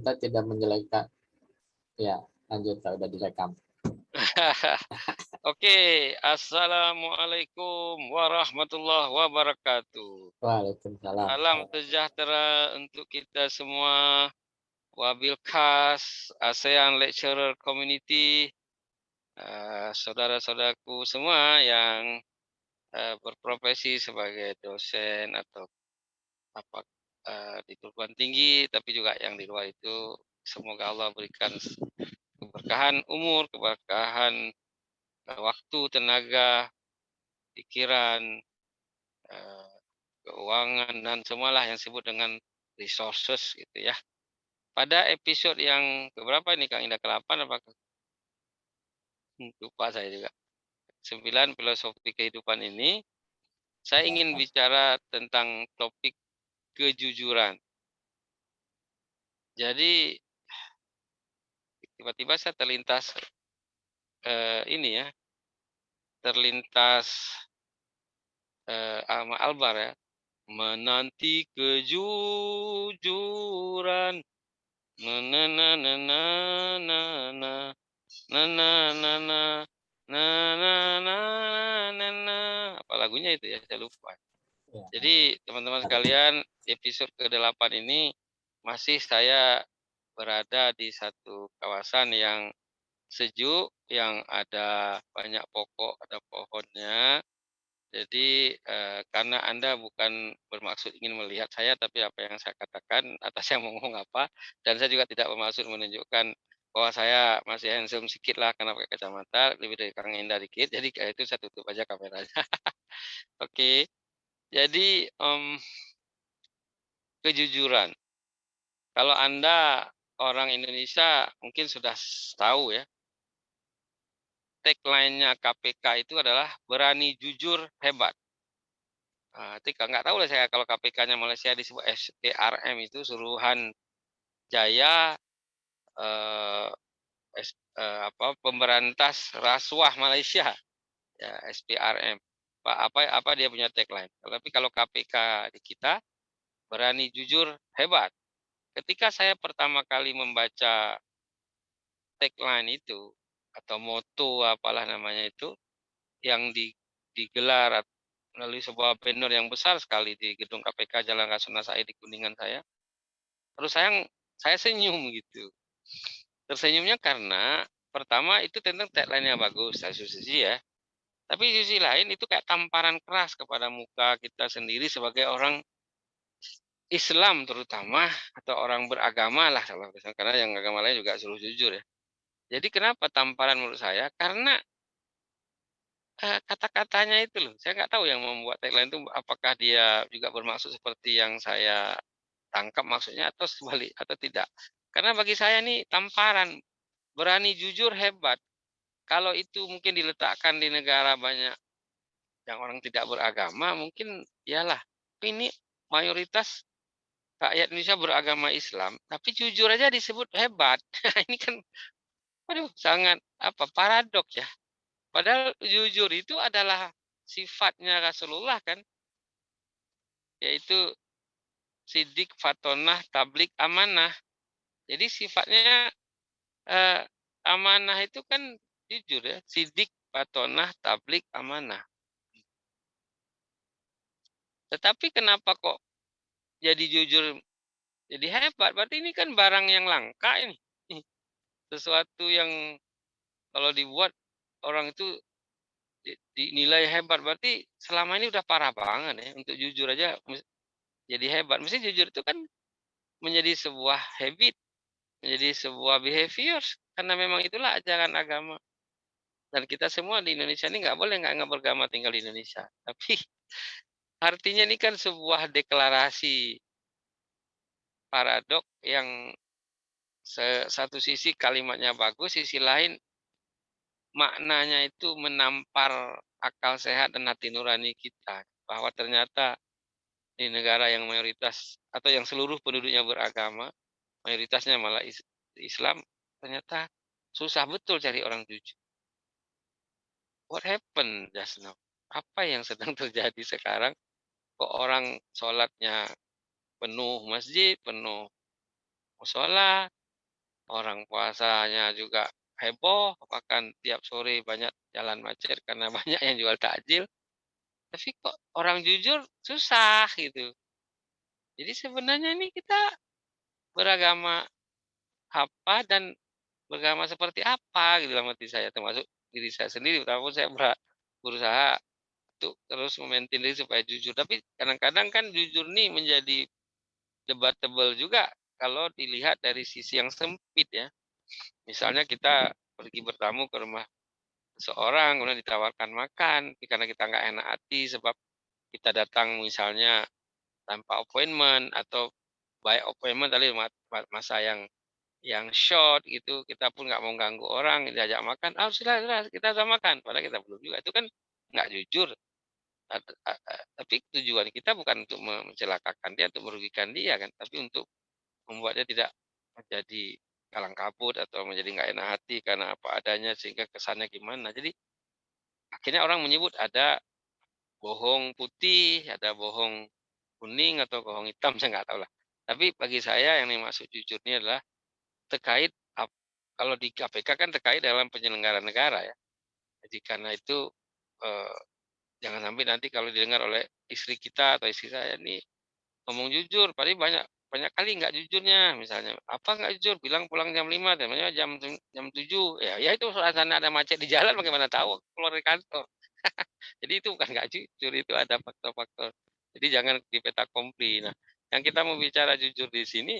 kita tidak menjelekkan. Ya, lanjut, udah direkam. Oke, Assalamualaikum warahmatullahi wabarakatuh. Waalaikumsalam. Salam sejahtera untuk kita semua. Wabilkas, ASEAN Lecturer Community, saudara-saudaraku semua yang berprofesi sebagai dosen atau apa di perguruan tinggi, tapi juga yang di luar itu. Semoga Allah berikan keberkahan umur, keberkahan waktu, tenaga, pikiran, keuangan, dan semualah yang disebut dengan resources gitu ya. Pada episode yang keberapa ini Kang Indah, ke-8 apa? Lupa saya juga. 9 filosofi kehidupan ini, saya ingin bicara tentang topik kejujuran. Jadi tiba-tiba saya terlintas ini ya, terlintas sama Albar ya, menanti kejujuran, na na na na na na na na na na na na na na na, apa lagunya itu ya, saya lupa. Jadi teman-teman sekalian, episode ke-8 ini masih saya berada di satu kawasan yang sejuk, yang ada banyak pokok, ada pohonnya. Jadi karena Anda bukan bermaksud ingin melihat saya, tapi apa yang saya katakan atas yang ngomong apa, dan saya juga tidak bermaksud menunjukkan bahwa saya masih handsome sedikit lah karena pakai kacamata, lebih dari Kang Indah dikit, jadi itu saya tutup aja kameranya. Oke, jadi kejujuran. Kalau Anda orang Indonesia mungkin sudah tahu ya, tagline-nya KPK itu adalah berani jujur hebat. Nggak tahu lah saya kalau KPK-nya Malaysia disebut SPRM, itu Suruhan Jaya Pemberantas Rasuah Malaysia, ya SPRM. Apa dia punya tagline? Tapi kalau KPK di kita, berani jujur hebat. Ketika saya pertama kali membaca tagline itu atau moto apalah namanya itu yang digelar melalui sebuah banner yang besar sekali di gedung KPK Jalan Rasuna Said di Kuningan saya. Terus saya senyum gitu. Tersenyumnya karena pertama itu tentang tagline-nya bagus, satu sisi ya. Tapi di sisi lain itu kayak tamparan keras kepada muka kita sendiri sebagai orang Islam terutama, atau orang beragama lah, karena yang agama lain juga suruh jujur ya. Jadi kenapa tamparan menurut saya? Karena kata-katanya itu loh, saya nggak tahu yang membuat tagline itu apakah dia juga bermaksud seperti yang saya tangkap maksudnya atau sebalik atau tidak. Karena bagi saya nih tamparan, berani jujur hebat. Kalau itu mungkin diletakkan di negara banyak yang orang tidak beragama, mungkin iyalah. Ini mayoritas rakyat Indonesia beragama Islam, tapi jujur aja disebut hebat. Ini kan, waduh, sangat paradoks ya. Padahal jujur itu adalah sifatnya Rasulullah kan, yaitu sidik, fatonah, tablik, amanah. Jadi sifatnya amanah itu kan jujur ya, sidik, fatonah, tablik, amanah. Tetapi kenapa kok jadi jujur jadi hebat? Berarti ini kan barang yang langka ini. Sesuatu yang kalau dibuat orang itu dinilai hebat, berarti selama ini udah parah banget ya. Untuk jujur aja jadi hebat. Mesti jujur itu kan menjadi sebuah habit, menjadi sebuah behavior, karena memang itulah ajaran agama. Dan kita semua di Indonesia ini nggak boleh nggak beragama tinggal di Indonesia. Tapi artinya ini kan sebuah deklarasi paradok yang satu sisi kalimatnya bagus, sisi lain maknanya itu menampar akal sehat dan hati nurani kita. Bahwa ternyata di negara yang mayoritas atau yang seluruh penduduknya beragama, mayoritasnya malah Islam, ternyata susah betul cari orang jujur. What happened just now? Apa yang sedang terjadi sekarang? Kok orang sholatnya penuh masjid, penuh musola, orang puasanya juga heboh, bahkan tiap sore banyak jalan macet karena banyak yang jual takjil, tapi kok orang jujur susah gitu. Jadi sebenarnya ini kita beragama apa dan beragama seperti apa gitu dalam hati saya, termasuk diri saya sendiri, walaupun saya berusaha untuk terus memaintain diri supaya jujur. Tapi kadang-kadang kan jujur nih menjadi debatable juga kalau dilihat dari sisi yang sempit ya. Misalnya kita pergi bertamu ke rumah seseorang, kemudian ditawarkan makan, tapi karena kita nggak enak hati sebab kita datang misalnya tanpa appointment atau by appointment tadi masa yang short gitu, kita pun nggak mau ganggu orang, diajak makan, "Ah, sudah kita sudah makan," padahal kita belum juga, itu kan nggak jujur. Tapi tujuan kita bukan untuk mencelakakan dia, untuk merugikan dia kan, tapi untuk membuat dia tidak menjadi kalang kabut atau menjadi nggak enak hati karena apa adanya sehingga kesannya gimana. Jadi akhirnya orang menyebut ada bohong putih, ada bohong kuning atau bohong hitam, saya nggak tahu lah. Tapi bagi saya yang dimaksud jujur ini adalah terkait kalau di KPK kan terkait dalam penyelenggaraan negara ya. Jadi karena itu eh, jangan sampai nanti kalau didengar oleh istri kita atau istri saya nih ngomong jujur, padahal banyak banyak kali nggak jujurnya, misalnya, "Apa nggak jujur? Bilang pulang jam 5 temanya jam 7." Ya itu soal sana ada macet di jalan bagaimana tahu keluar dari kantor. Jadi itu bukan nggak jujur, itu ada faktor-faktor. Jadi jangan dipetakompli. Nah, yang kita mau bicara jujur di sini,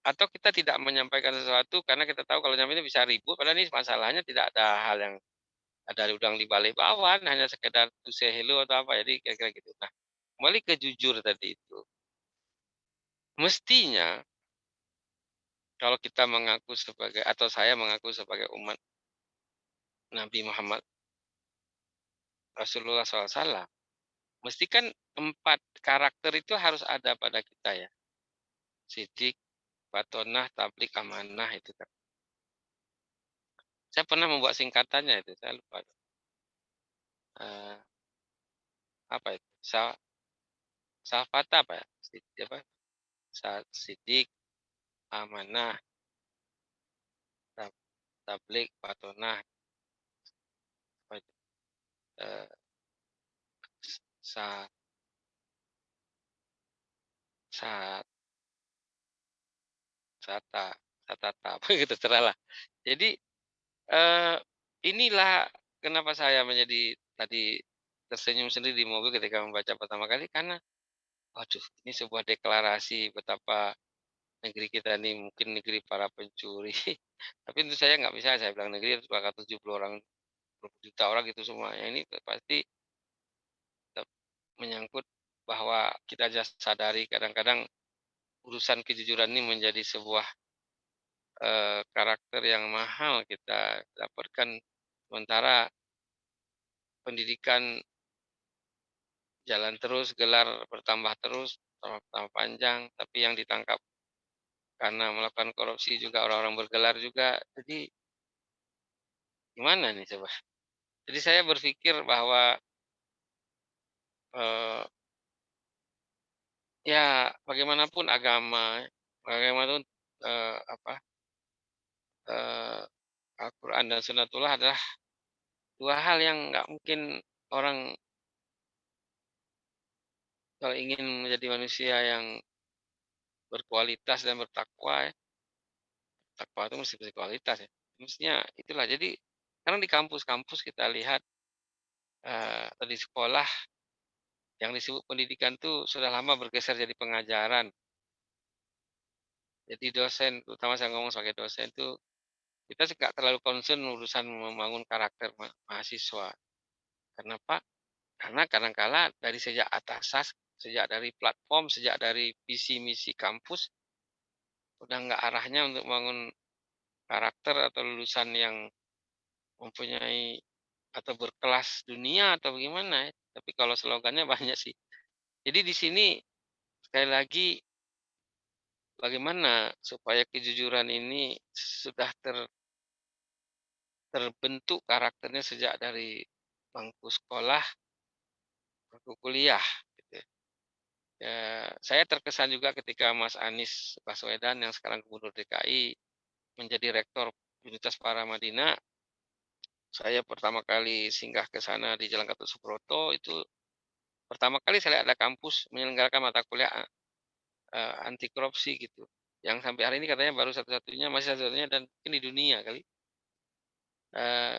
atau kita tidak menyampaikan sesuatu karena kita tahu kalau nyampe ini bisa ribut, padahal ini masalahnya tidak ada hal yang ada udang di balik bakwan, hanya sekedar to say hello atau apa, jadi kira-kira gitu. Nah, kembali ke jujur tadi itu. Mestinya kalau kita mengaku sebagai atau saya mengaku sebagai umat Nabi Muhammad Rasulullah SAW, mesti kan 4 karakter itu harus ada pada kita ya. Sidik, batonah, tablik, amanah itu kan. Saya pernah membuat singkatannya itu, saya lupa. Eh, apa itu? Safata apa ya? Apa? Sidik, amanah, tablik, batonah, apa itu? Eh, sa, sa, sata, satata, apa gitu terserahlah. Jadi inilah kenapa saya menjadi tadi tersenyum sendiri di mobil ketika membaca pertama kali karena, waduh ini sebuah deklarasi betapa negeri kita ini mungkin negeri para pencuri. Tapi tentu saya nggak bisa saya bilang negeri harus bakal 70 orang, 20 juta orang itu semua. Ya ini pasti tetap menyangkut bahwa kita sadari kadang-kadang urusan kejujuran ini menjadi sebuah, karakter yang mahal kita dapatkan. Sementara pendidikan jalan terus, gelar bertambah terus, bertambah panjang, tapi yang ditangkap karena melakukan korupsi juga orang-orang bergelar juga. Jadi gimana nih coba? Jadi saya berpikir bahwa, eee, ya bagaimanapun agama, bagaimanapun, apa, eee, Al-Quran dan Sunnatullah adalah 2 hal yang nggak mungkin orang kalau ingin menjadi manusia yang berkualitas dan bertakwa ya, takwa itu mesti berkualitas ya, mestinya itulah. Jadi sekarang di kampus-kampus kita lihat, atau di sekolah yang disebut pendidikan tuh sudah lama bergeser jadi pengajaran. Jadi dosen, terutama saya ngomong sebagai dosen tuh, kita sih nggak terlalu concern urusan membangun karakter mahasiswa. Kenapa? Karena kadangkala dari sejak atasan, sejak dari platform, sejak dari visi misi kampus, udah nggak arahnya untuk bangun karakter atau lulusan yang mempunyai atau berkelas dunia atau bagaimana ya. Tapi kalau slogannya banyak sih. Jadi di sini sekali lagi bagaimana supaya kejujuran ini sudah terbentuk karakternya sejak dari bangku sekolah, bangku kuliah, gitu ya. Saya terkesan juga ketika Mas Anies Baswedan yang sekarang Gubernur DKI menjadi Rektor Universitas Paramadina. Saya pertama kali singgah ke sana di Jalan Gatot Subroto itu pertama kali saya lihat ada kampus menyelenggarakan mata kuliah anti korupsi gitu. Yang sampai hari ini katanya baru satu-satunya, masih satu-satunya dan mungkin di dunia kali. Eh,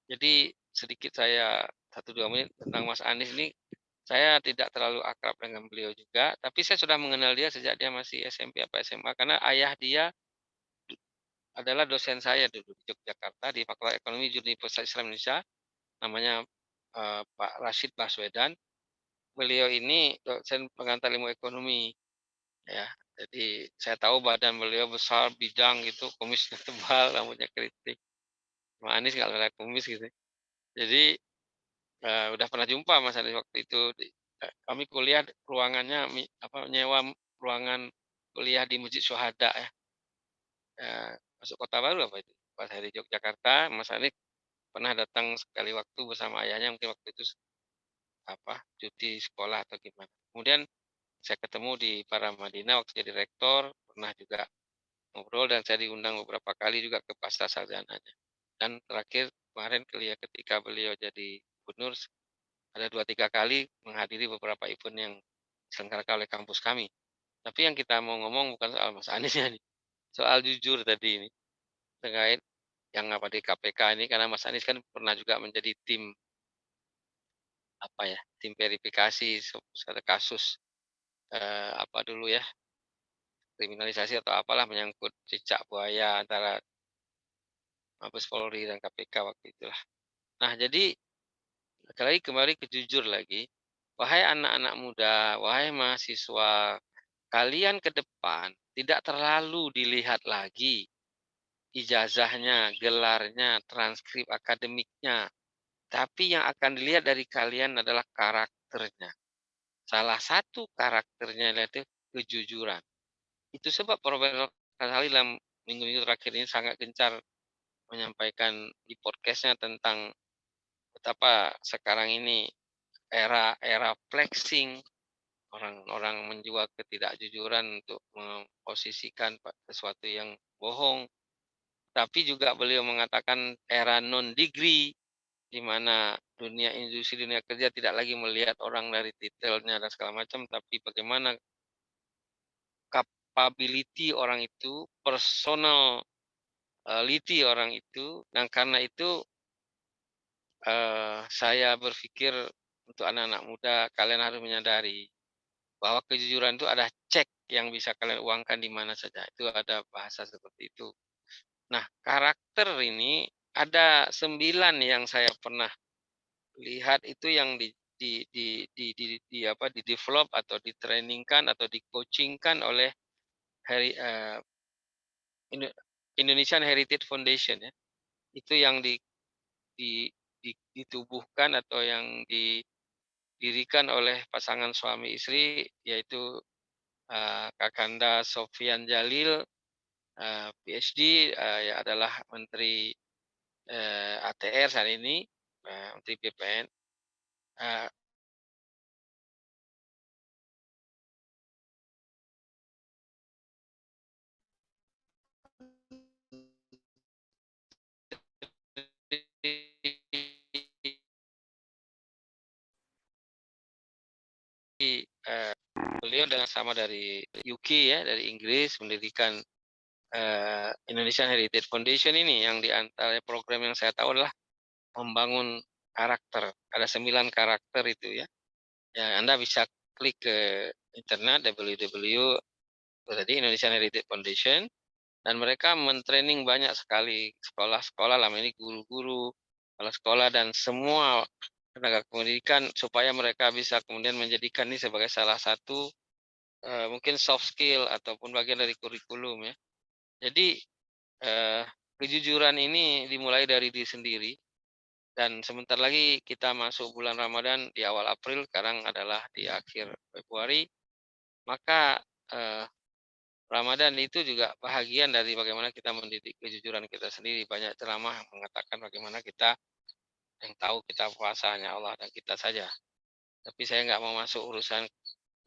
jadi sedikit saya 1-2 menit tentang Mas Anies ini. Saya tidak terlalu akrab dengan beliau juga, tapi saya sudah mengenal dia sejak dia masih SMP apa SMA karena ayah dia adalah dosen saya dulu di Yogyakarta di Fakultas Ekonomi Universitas Islam Indonesia, namanya Pak Rashid Baswedan. Beliau ini dosen pengantar ilmu ekonomi, ya. Jadi saya tahu badan beliau besar, bidang gitu, kumisnya tebal, rambutnya keriting. Mas Anies nggak ada kumis gitu. Jadi udah pernah jumpa Mas Anies waktu itu. Kami kuliah ruangannya nyewa ruangan kuliah di Masjid Syuhada ya. Masuk Kota Baru apa itu? Pas hari Yogyakarta, Mas Anies pernah datang sekali waktu bersama ayahnya mungkin waktu itu cuti sekolah atau gimana. Kemudian saya ketemu di Paramadina waktu jadi rektor, pernah juga ngobrol dan saya diundang beberapa kali juga ke pasca sarjananya. Dan terakhir kemarin ketika beliau jadi gubernur ada 2-3 kali menghadiri beberapa event yang diselenggarakan oleh kampus kami. Tapi yang kita mau ngomong bukan soal Mas Aniesnya nih, soal jujur tadi ini terkait yang di KPK ini karena Mas Anies kan pernah juga menjadi tim tim verifikasi ada kasus dulu ya kriminalisasi atau apalah menyangkut cicak buaya antara Mabes Polri dan KPK waktu itulah. Nah, jadi kembali ke jujur lagi, wahai anak-anak muda, wahai mahasiswa, kalian ke depan tidak terlalu dilihat lagi ijazahnya, gelarnya, transkrip akademiknya, tapi yang akan dilihat dari kalian adalah karakternya. Salah satu karakternya yaitu kejujuran. Itu sebab Profesor Kasali dalam minggu-minggu terakhir ini sangat gencar menyampaikan di podcastnya tentang betapa sekarang ini era flexing, orang-orang menjual ketidakjujuran untuk memposisikan sesuatu yang bohong. Tapi juga beliau mengatakan era non-degree, di mana dunia industri, dunia kerja tidak lagi melihat orang dari titelnya dan segala macam, tapi bagaimana capability orang itu, personality orang itu, dan karena itu saya berpikir untuk anak-anak muda, kalian harus menyadari bahwa kejujuran itu ada cek yang bisa kalian uangkan di mana saja. Itu ada bahasa seperti itu. Nah, karakter ini ada 9 yang saya pernah lihat itu yang di develop atau ditrainingkan atau di-coachingkan oleh Indonesian Heritage Foundation ya. Itu yang ditubuhkan atau yang didirikan oleh pasangan suami istri yaitu Kakanda Sofian Jalil PhD adalah Menteri ATR saat ini, Menteri BPN. Beliau dengan sama dari UK ya, dari Inggris mendirikan Indonesian Heritage Foundation ini yang di antara program yang saya tahu adalah membangun karakter. Ada 9 karakter itu ya. Ya, Anda bisa klik ke internet www tadi Indonesian Heritage Foundation dan mereka mentraining banyak sekali sekolah-sekolah lama ini guru-guru, kepala sekolah dan semua tenaga pendidikan supaya mereka bisa kemudian menjadikan ini sebagai salah satu mungkin soft skill ataupun bagian dari kurikulum ya. Jadi kejujuran ini dimulai dari diri sendiri dan sebentar lagi kita masuk bulan Ramadan di awal April, sekarang adalah di akhir Februari. Maka Ramadan itu juga bahagian dari bagaimana kita mendidik kejujuran kita sendiri. Banyak ceramah mengatakan bagaimana kita yang tahu kita puasa hanya Allah dan kita saja. Tapi saya nggak mau masuk urusan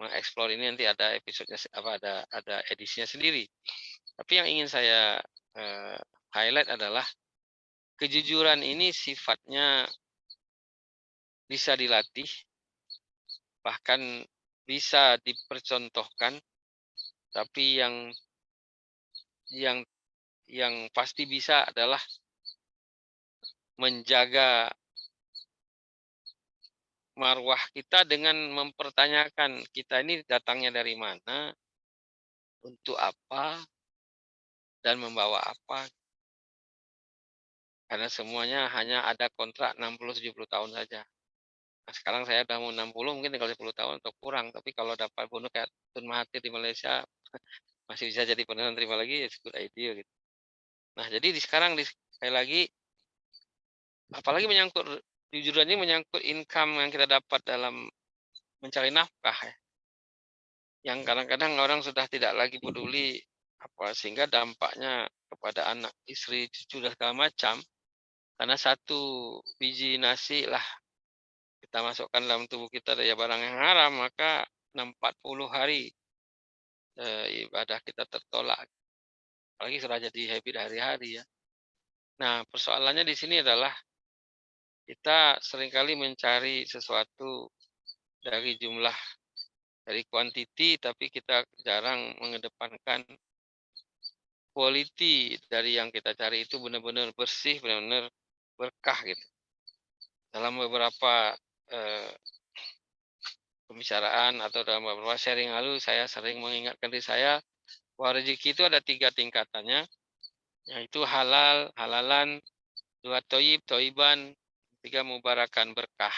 mengeksplor ini nanti ada episodenya ada edisinya sendiri. Tapi yang ingin saya highlight adalah kejujuran ini sifatnya bisa dilatih, bahkan bisa dipercontohkan, tapi yang yang pasti bisa adalah menjaga marwah kita dengan mempertanyakan kita ini datangnya dari mana, untuk apa, dan membawa apa. Karena semuanya hanya ada kontrak 60-70 tahun saja. Nah, sekarang saya udah mau 60, mungkin tinggal 10 tahun atau kurang. Tapi kalau dapat bonus kayak Tun Mahathir di Malaysia, masih bisa jadi Perdana Menteri lagi, ya good idea gitu. Nah, jadi sekarang sekali lagi, apalagi menyangkut jujur ini menyangkut income yang kita dapat dalam mencari nafkah ya. Yang kadang-kadang orang sudah tidak lagi peduli sehingga dampaknya kepada anak, istri, cucu dan segala macam. Karena satu biji nasi lah kita masukkan dalam tubuh kita dari barang yang haram, maka 40 hari ibadah kita tertolak. Apalagi sudah jadi habit hari-hari ya. Nah, persoalannya di sini adalah kita seringkali mencari sesuatu dari kuantiti, tapi kita jarang mengedepankan quality dari yang kita cari itu benar-benar bersih, benar-benar berkah gitu. Dalam beberapa pembicaraan atau dalam beberapa sharing lalu, saya sering mengingatkan diri saya bahwa rezeki itu ada 3 tingkatannya, yaitu halal, halalan, 2 toyib, toiban, 3 mubarakan, berkah.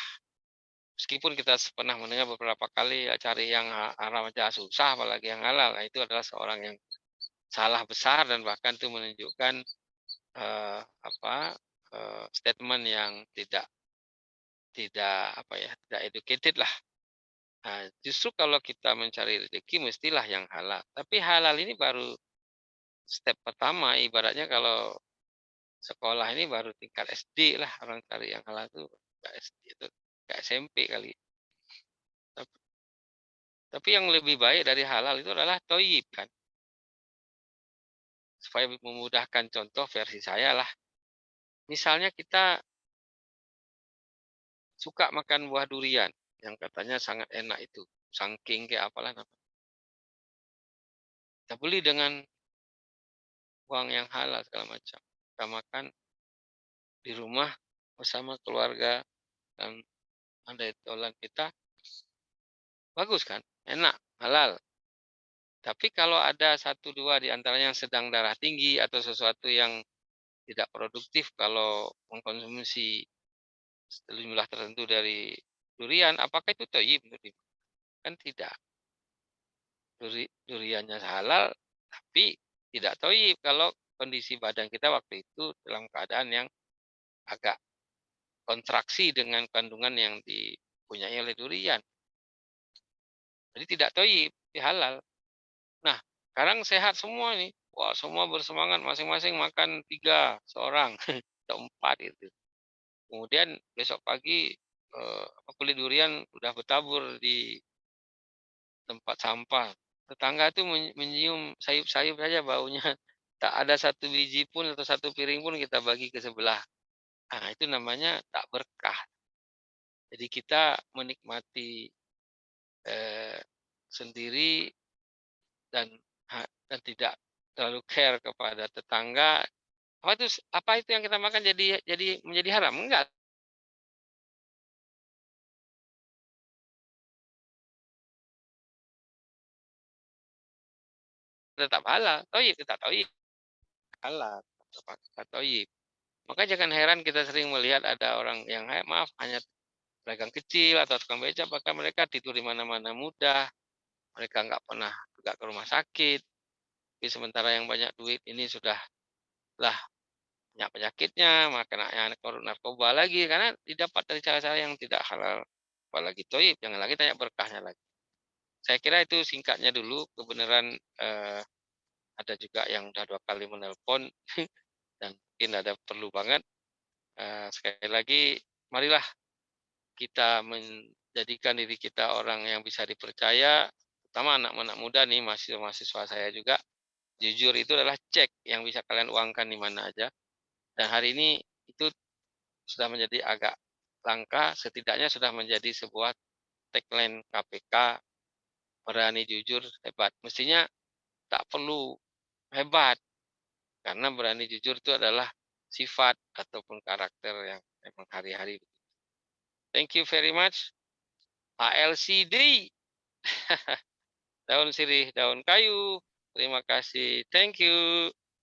Meskipun kita pernah mendengar beberapa kali ya, cari yang haram aja susah, apalagi yang halal. Nah, itu adalah seorang yang salah besar dan bahkan itu menunjukkan statement yang tidak educated lah. Nah, justru kalau kita mencari rezeki mestilah yang halal. Tapi halal ini baru step pertama, ibaratnya kalau sekolah ini baru tingkat SD lah, orang cari yang halal itu tingkat SD itu tingkat SMP kali. Tapi yang lebih baik dari halal itu adalah toyib kan. Supaya memudahkan contoh versi saya lah. Misalnya kita suka makan buah durian yang katanya sangat enak itu, sangking kayak apalah namanya. Kita beli dengan uang yang halal segala macam. Kita makan di rumah bersama keluarga dan ada tolan kita. Bagus kan? Enak, halal. Tapi kalau ada 1-2 di antaranya yang sedang darah tinggi atau sesuatu yang tidak produktif kalau mengkonsumsi jumlah tertentu dari durian, apakah itu thayyib? Kan tidak. Duriannya halal, tapi tidak thayyib kalau kondisi badan kita waktu itu dalam keadaan yang agak kontraksi dengan kandungan yang dipunyai oleh durian. Jadi tidak thayyib, halal. Nah, sekarang sehat semua nih. Wah, semua bersemangat masing-masing makan 3 seorang atau 4 itu. Kemudian besok pagi kulit durian udah bertabur di tempat sampah. Tetangga tuh menyium sayup-sayup saja baunya. Tak ada 1 biji pun atau 1 piring pun kita bagi ke sebelah. Nah, itu namanya tak berkah. Jadi kita menikmati sendiri dan tidak terlalu care kepada tetangga. Apa itu yang kita makan jadi menjadi haram? Enggak. Tetap halal, thayyib, tetap thayyib. Halal, tetap thayyib. Maka jangan heran kita sering melihat ada orang yang maaf hanya pedagang kecil atau tukang beca, maka mereka tidur di mana-mana mudah. Mereka nggak pernah juga ke rumah sakit. Tapi sementara yang banyak duit ini sudah lah banyak penyakitnya, makanya narkoba lagi karena didapat dari cara-cara yang tidak halal. Apalagi thayyib, jangan lagi tanya berkahnya lagi. Saya kira itu singkatnya dulu, kebenaran ada juga yang udah 2 kali menelpon dan mungkin ada perlu banget. Sekali lagi, marilah kita menjadikan diri kita orang yang bisa dipercaya, terutama anak-anak muda nih, mahasiswa-mahasiswa saya juga, jujur itu adalah cek yang bisa kalian uangkan di mana aja. Dan hari ini itu sudah menjadi agak langka, setidaknya sudah menjadi sebuah tagline KPK, berani jujur hebat. Mestinya tak perlu hebat, karena berani jujur itu adalah sifat ataupun karakter yang memang hari-hari. Thank you very much. ALCD. Daun sirih, daun kayu. Terima kasih. Thank you.